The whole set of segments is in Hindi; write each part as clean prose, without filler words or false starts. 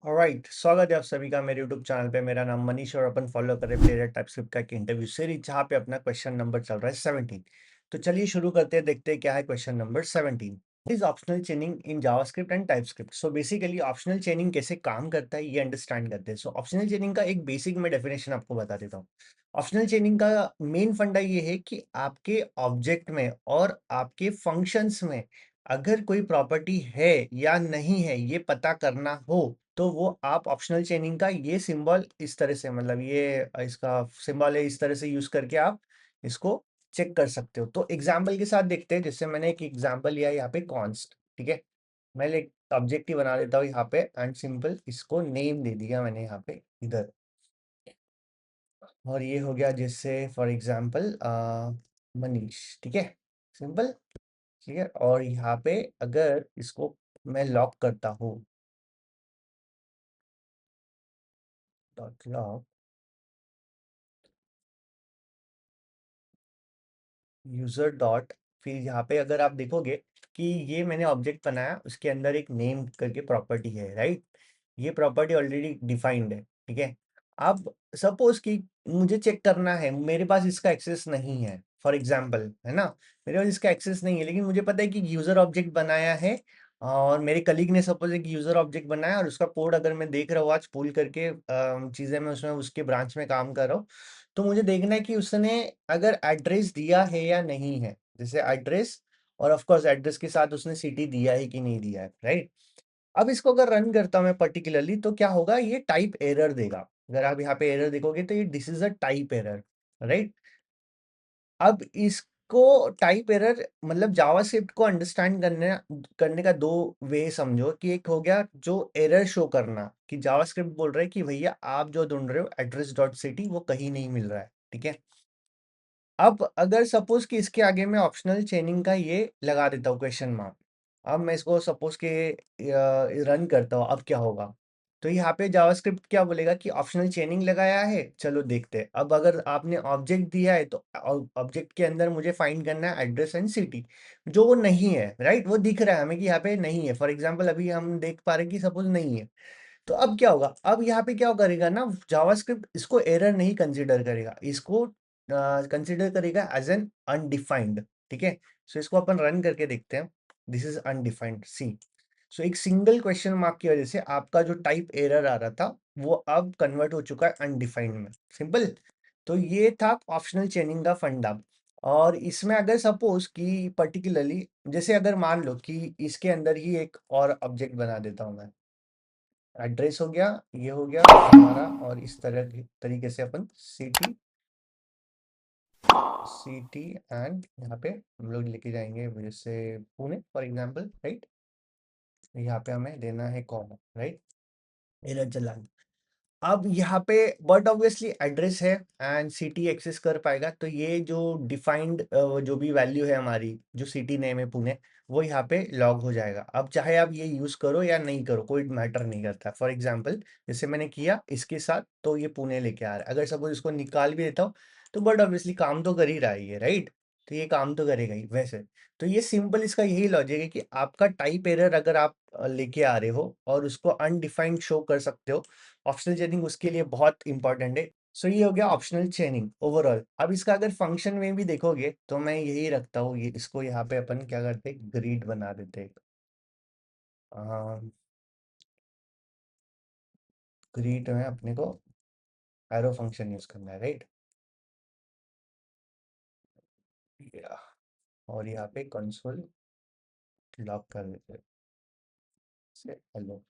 ऑलराइट, स्वागत है आप सभी का मेरे यूट्यूब चैनल पे। मेरा नाम मनीष और अपन फॉलो कर रहे हैं प्लेयर टाइपस्क्रिप्ट का एक इंटरव्यू सीरीज जहाँ पे अपना क्वेश्चन नंबर चल रहा है 17। तो चलिए शुरू करते हैं, देखते हैं क्या है question number 17। Is optional चेनिंग in JavaScript and TypeScript. So basically optional चेनिंग कैसे काम करता है ये अंडरस्टैंड करते हैं। सो ऑप्शनल चेनिंग का एक बेसिक में डेफिनेशन आपको बता देता हूँ। ऑप्शनल चेनिंग का मेन फंडा ये है कि आपके ऑब्जेक्ट में और आपके फंक्शंस में अगर कोई प्रॉपर्टी है या नहीं है ये पता करना हो, तो वो आप ऑप्शनल चेनिंग का ये सिंबल इस तरह से, मतलब ये इसका सिंबल है, इस तरह से यूज करके आप इसको चेक कर सकते हो। तो एग्जाम्पल के साथ देखते हैं। जैसे मैंने एक एग्जाम्पल लिया यहाँ पे कॉन्स्ट, ठीक है। मैं एक ऑब्जेक्ट ही बना देता हूँ यहाँ पे एंड सिंपल इसको नेम दे दिया मैंने यहाँ पे इधर। और ये हो गया जैसे फॉर एग्जाम्पल मनीष, ठीक है, सिंपल, ठीक है। और यहाँ पे अगर इसको मैं लॉक करता हूँ, डॉट लॉक यूजर डॉट, फिर यहाँ पे अगर आप देखोगे कि ये मैंने ऑब्जेक्ट बनाया, उसके अंदर एक नेम करके प्रॉपर्टी है, राइट। ये प्रॉपर्टी ऑलरेडी डिफाइंड है, ठीक है। अब सपोज कि मुझे चेक करना है, मेरे पास इसका एक्सेस नहीं है, फॉर एग्जाम्पल, है ना। मेरे पास इसका एक्सेस नहीं है, लेकिन मुझे पता है कि यूजर ऑब्जेक्ट बनाया है और मेरे कलीग ने सपोज एक यूजर ऑब्जेक्ट बनाया और उसका कोड अगर मैं देख रहा हूँ आज पुल करके चीजें मैं उसमें उसके ब्रांच में काम कर रहा हूँ, तो मुझे देखना है कि उसने अगर एड्रेस दिया है या नहीं है। जैसे एड्रेस, और ऑफ कोर्स एड्रेस के साथ उसने सिटी दिया है कि नहीं दिया है, राइट। अब इसको अगर रन करता हूं मैं पर्टिकुलरली, तो क्या होगा, ये टाइप एरर देगा। अगर आप यहाँ पे एरर देखोगे तो ये this is a type error, right. अब इसको टाइप एरर मतलब जावास्क्रिप्ट को अंडरस्टैंड करने करने का दो वे समझो कि एक हो गया जो एरर शो करना, कि जावास्क्रिप्ट बोल रहा है कि भैया आप जो ढूंढ रहे हो एड्रेस डॉट सिटी वो कहीं नहीं मिल रहा है, ठीक है। अब अगर सपोज कि इसके आगे मैं ऑप्शनल चेनिंग का ये लगा देता हूँ क्वेश्चन मार्क। अब मैं इसको सपोज के रन करता हूँ, अब क्या होगा। तो यहाँ पे जावास्क्रिप्ट क्या बोलेगा कि ऑप्शनल चेनिंग लगाया है, चलो देखते हैं। अब अगर आपने ऑब्जेक्ट दिया है तो ऑब्जेक्ट के अंदर मुझे फाइंड करना है एड्रेस एंड सिटी, जो वो नहीं है, राइट। वो दिख रहा है हमें कि यहाँ पे नहीं है, फॉर एग्जाम्पल अभी हम देख पा रहे हैं कि सपोज नहीं है। तो अब क्या होगा, अब यहाँ पे क्या करेगा ना, जावास्क्रिप्ट इसको एरर नहीं कंसीडर करेगा, इसको कंसीडर करेगा एज एन अनडिफाइंड, ठीक है। सो इसको अपन रन करके देखते हैं। दिस इज अनडिफाइंड, सी। सो एक सिंगल क्वेश्चन मार्क की वजह से आपका जो टाइप एरर आ रहा था वो अब कन्वर्ट हो चुका है अनडिफाइंड में, सिंपल। तो ये था ऑप्शनल चेनिंग का फंडा। और इसमें अगर सपोज कि पर्टिकुलरली जैसे अगर मान लो कि इसके अंदर ही एक और ऑब्जेक्ट बना देता हूं मैं, एड्रेस हो गया, ये हो गया हमारा, और इस तरह की तरीके से अपन सिटी सिटी एंड यहाँ पे हम लोग लेके जाएंगे जैसे पुणे फॉर एग्जांपल, राइट। यहाँ पे हमें देना है कॉमा, राइट, एरर चला। अब यहाँ पे बट ऑब्वियसली एड्रेस है एंड सिटी एक्सेस कर पाएगा, तो ये जो डिफाइंड जो भी वैल्यू है हमारी, जो सिटी नेम है पुणे, वो यहाँ पे लॉग हो जाएगा। अब चाहे आप ये यूज करो या नहीं करो, कोई मैटर नहीं करता। फॉर एग्जाम्पल जैसे मैंने किया इसके साथ, तो ये पुणे लेके आ रहा है। अगर सपोज इसको निकाल भी देता हूँ, तो बट ऑब्वियसली काम तो कर ही रहा है ये, राइट। तो ये काम तो करेगा ही वैसे। तो ये सिंपल इसका यही लॉजिक है कि आपका टाइप एरर अगर आप लेके आ रहे हो और उसको अनडिफाइंड शो कर सकते हो, ऑप्शनल चेनिंग उसके लिए बहुत इंपॉर्टेंट है। सो ये हो गया ऑप्शनल चेनिंग ओवरऑल। अब इसका अगर फंक्शन में भी देखोगे तो मैं यही रखता हूँ, ये इसको यहाँ पे अपन क्या करते हैं, ग्रीड बना देते हैं। ग्रीड में अपने को एरो फंक्शन यूज करना है, राइट। और यहाँ पे कंसोल लॉक कर देते हैं से हेलो।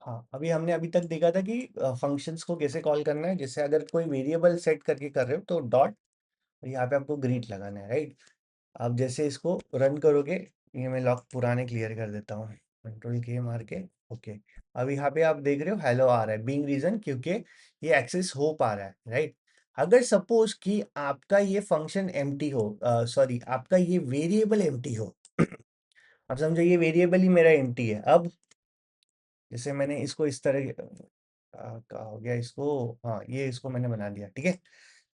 हाँ, अभी हमने अभी तक देखा था कि फंक्शंस को कैसे कॉल करना है। जैसे अगर कोई वेरिएबल सेट करके कर रहे हो तो डॉट, यहाँ पे आपको ग्रीट लगाना है, राइट। आप जैसे इसको रन करोगे, ये मैं लॉक पुराने क्लियर कर देता हूँ, कंट्रोल के मार के, ओके। अब यहाँ पे आप देख रहे हो हेलो आ रहा है, बीइंग रीजन क्योंकि ये एक्सेस हो पा रहा है, राइट। अगर सपोज कि आपका ये फंक्शन एम्प्टी हो, सॉरी आपका ये वेरिएबल एम्प्टी हो अब समझो ये वेरिएबल ही मेरा एम्प्टी है। अब जैसे मैंने इसको इस तरह क्या हो गया इसको, हाँ ये इसको मैंने बना दिया, ठीक है।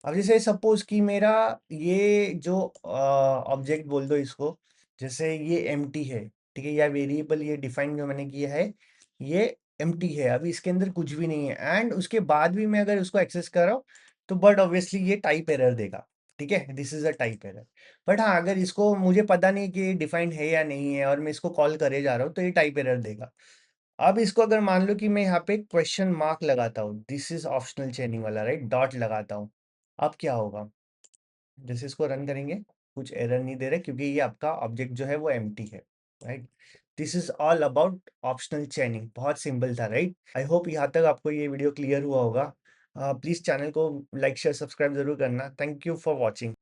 अब जैसे सपोज कि मेरा ये जो ऑब्जेक्ट बोल दो इसको, जैसे ये एम्प्टी है, ठीक है, या वेरिएबल ये डिफाइन जो मैंने किया है ये एम्प्टी है, अभी इसके अंदर कुछ भी नहीं है, एंड उसके बाद भी मैं अगर उसको एक्सेस कर रहा हूँ तो बट ऑब्वियसली ये टाइप एरर देगा, ठीक है, this is a type error. But हाँ, अगर इसको मुझे पता नहीं कि ये डिफाइंड है या नहीं है और मैं इसको कॉल करे जा रहा हूँ तो ये टाइप एरर देगा। अब इसको अगर मान लो कि मैं यहाँ पे क्वेश्चन मार्क लगाता हूँ, दिस इज ऑप्शनल चेनिंग वाला, राइट, डॉट लगाता हूँ, अब क्या होगा? जैसे इसको रन करेंगे कुछ एरर नहीं दे रहे क्योंकि ये आपका ऑब्जेक्ट जो है वो एम्प्टी है, right. This is all about optional चेनिंग, बहुत सिंपल था, राइट। आई होप यहाँ तक आपको ये वीडियो क्लियर हुआ होगा। प्लीज चैनल को लाइक शेयर सब्सक्राइब जरूर करना। Thank you for watching.